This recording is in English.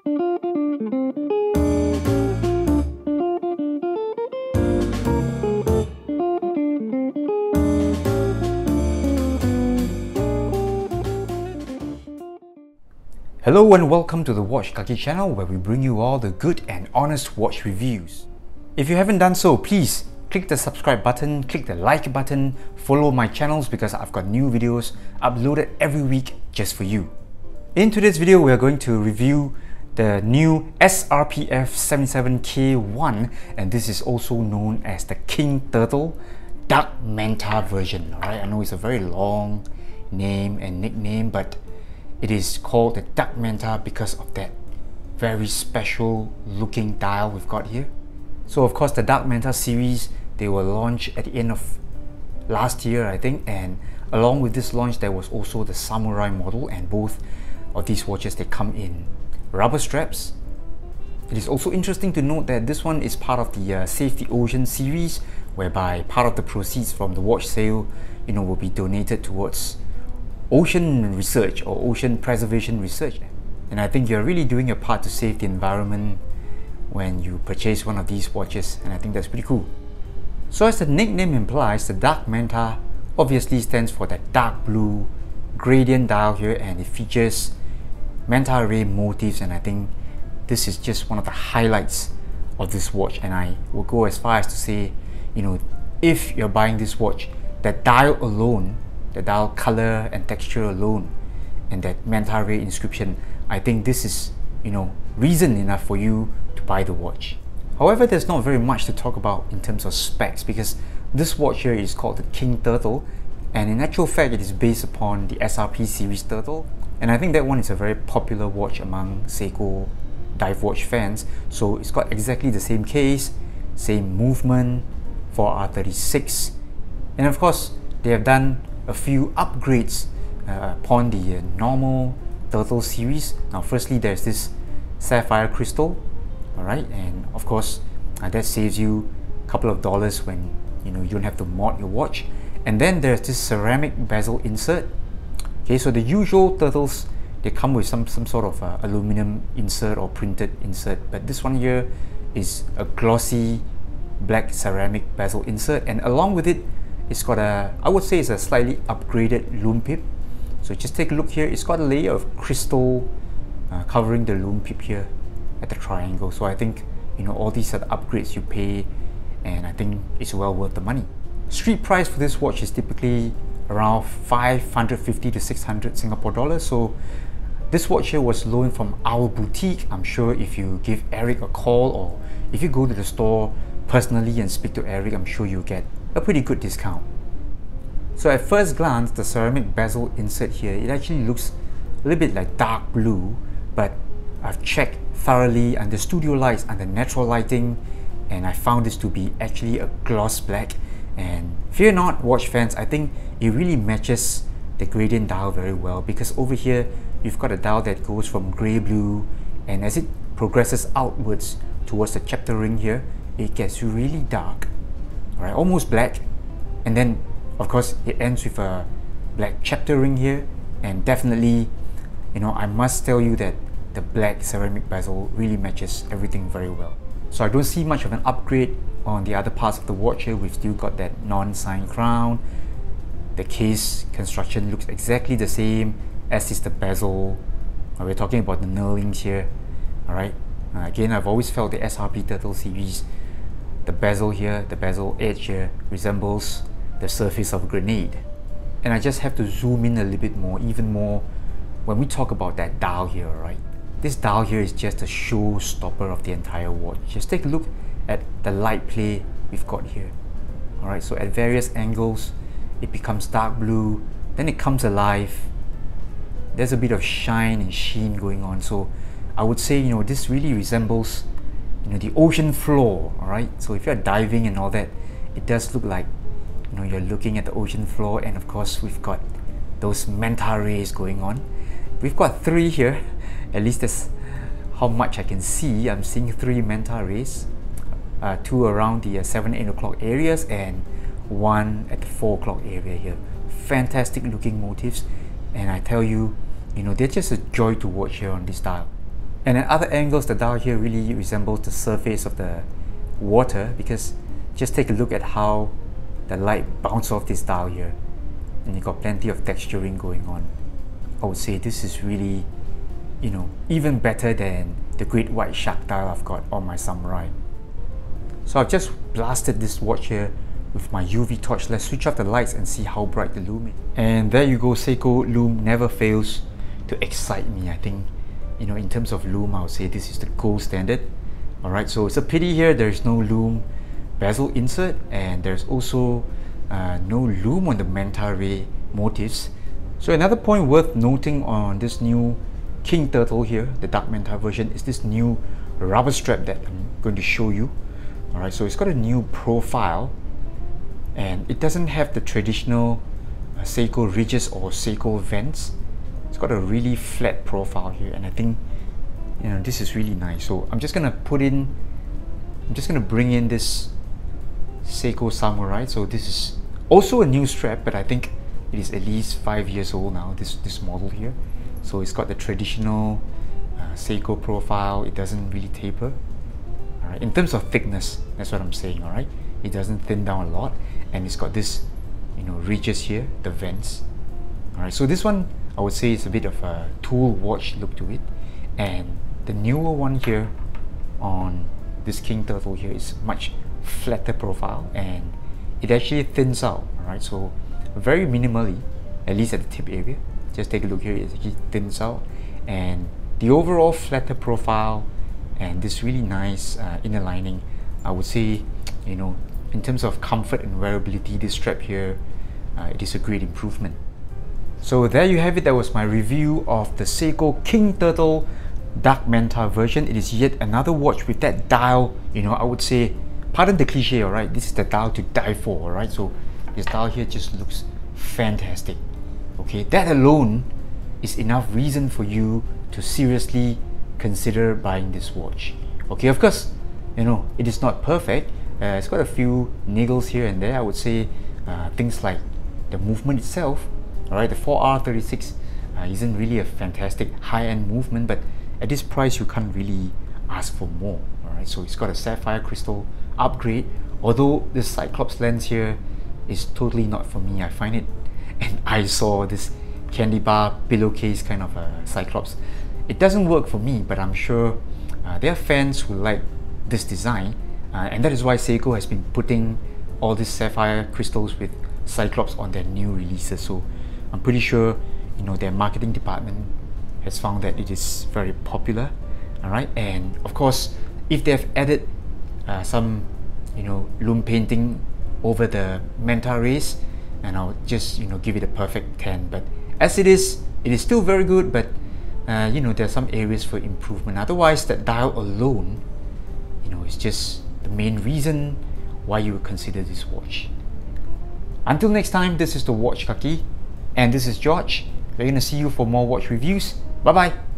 Hello and welcome to the Watch Kaki channel, where we bring you all the good and honest watch reviews. If you haven't done so, please click the subscribe button, click the like button, follow my channels because I've got new videos uploaded every week just for you. In today's video, we are going to review the new SRPF77K1, and this is also known as the King Turtle Dark Manta version. Alright, I know it's a very long name and nickname, but it is called the Dark Manta because of that very special looking dial we've got here. So of course the Dark Manta series, they were launched at the end of last year, I think, and along with this launch there was also the Samurai model, and both of these watches, they come in rubber straps. It is also interesting to note that this one is part of the Save the Ocean series, whereby part of the proceeds from the watch sale, will be donated towards ocean research or ocean preservation research. And I think you're really doing your part to save the environment when you purchase one of these watches, and I think that's pretty cool. So as the nickname implies, the Dark Manta obviously stands for that dark blue gradient dial here, and it features manta ray motifs, and I think this is just one of the highlights of this watch. And I will go as far as to say, if you're buying this watch, that dial alone, the dial color and texture alone, and that manta ray inscription, I think this is reason enough for you to buy the watch. However, there's not very much to talk about in terms of specs, because this watch here is called the King Turtle, and in actual fact it is based upon the SRP series Turtle, and I think that one is a very popular watch among Seiko dive watch fans. So it's got exactly the same case, same movement for R36, and of course they have done a few upgrades upon the normal Turtle series. Now firstly, there's this sapphire crystal, alright, and of course that saves you a couple of dollars when you don't have to mod your watch. And then there's this ceramic bezel insert. Okay, so the usual Turtles, they come with some sort of aluminum insert or printed insert, but this one here is a glossy black ceramic bezel insert, and along with it, it's got I would say it's a slightly upgraded Lume pip. So just take a look here, it's got a layer of crystal covering the Lume pip here at the triangle. So I think all these are the upgrades you pay, and I think it's well worth the money. Street price for this watch is typically around 550 to 600 Singapore dollars. So this watch here was loaned from our boutique. I'm sure if you give Eric a call, or if you go to the store personally and speak to Eric, I'm sure you'll get a pretty good discount. So at first glance, the ceramic bezel insert here, it actually looks a little bit like dark blue, but I've checked thoroughly under studio lights, under natural lighting, and I found this to be actually a gloss black. And fear not, watch fans, I think it really matches the gradient dial very well, because over here you've got a dial that goes from grey blue, and as it progresses outwards towards the chapter ring here, it gets really dark, right, almost black, and then of course it ends with a black chapter ring here. And definitely, I must tell you that the black ceramic bezel really matches everything very well. So I don't see much of an upgrade on the other parts of the watch here. We've still got that non-sign crown. The case construction looks exactly the same, as is the bezel. We're talking about the knurlings here, alright. Again, I've always felt the SRP Turtle series, the bezel here, the bezel edge here, resembles the surface of a grenade. And I just have to zoom in a little bit more, even more, when we talk about that dial here, right? This dial here is just a showstopper of the entire watch. Just take a look at the light play we've got here. Alright, so at various angles, it becomes dark blue, then it comes alive. There's a bit of shine and sheen going on. So I would say, this really resembles, the ocean floor, alright? So if you're diving and all that, it does look like, you're looking at the ocean floor. And of course, we've got those manta rays going on. We've got 3 here, at least that's how much I can see. I'm seeing 3 manta rays, 2 around the 7-8 o'clock areas, and 1 at the 4 o'clock area here. Fantastic looking motifs, and I tell you, they're just a joy to watch here on this dial. And at other angles, the dial here really resembles the surface of the water, because just take a look at how the light bounces off this dial here, and you got plenty of texturing going on. I would say this is really, you know, even better than the great white shark dial I've got on my Samurai. So I've just blasted this watch here with my UV torch. Let's switch off the lights and see how bright the Lume is. And there you go, Seiko Lume never fails to excite me. I think, you know, in terms of Lume, I would say this is the gold standard. Alright, so it's a pity here there's no Lume bezel insert, and there's also no Lume on the Manta ray motifs. So another point worth noting on this new King Turtle here, the Dark Manta version, is this new rubber strap that I'm going to show you. Alright, so it's got a new profile, and it doesn't have the traditional Seiko ridges or Seiko vents. It's got a really flat profile here, and I think, you know, this is really nice. So I'm just gonna bring in this Seiko Samurai. So this is also a new strap, but I think it is at least 5 years old now, this model here. So it's got the traditional Seiko profile. It doesn't really taper. Alright, in terms of thickness, that's what I'm saying. Alright, it doesn't thin down a lot, and it's got this, you know, ridges here, the vents. Alright, so this one I would say it's a bit of a tool watch look to it, and the newer one here on this King Turtle here is much flatter profile, and it actually thins out. Alright, so very minimally, at least at the tip area. Just take a look here, it actually thins out, and the overall flatter profile and this really nice inner lining, I would say, you know, in terms of comfort and wearability, this strap here, it is a great improvement. So there you have it. That was my review of the Seiko King Turtle Dark Manta version. It is yet another watch with that dial, you know, I would say, pardon the cliche, alright, this is the dial to die for, alright. So this dial here just looks fantastic. Okay, that alone is enough reason for you to seriously consider buying this watch. Okay, of course, you know, it is not perfect. It's got a few niggles here and there. I would say things like the movement itself. Alright, the 4R36 isn't really a fantastic high-end movement, but at this price you can't really ask for more. Alright, so it's got a sapphire crystal upgrade, although the cyclops lens here is totally not for me. I find it an eyesore, this candy bar pillowcase kind of a cyclops. It doesn't work for me, but I'm sure there are fans who like this design, and that is why Seiko has been putting all these sapphire crystals with cyclops on their new releases. So I'm pretty sure, you know, their marketing department has found that it is very popular. Alright, and of course, if they have added some, you know, Lume painting over the Manta rays, and I'll just, you know, give it a perfect 10. But as it is still very good, but you know, there are some areas for improvement. Otherwise, that dial alone, you know, is just the main reason why you would consider this watch. Until next time, this is the Watch Kaki, and this is George. We're going to see you for more watch reviews. Bye bye.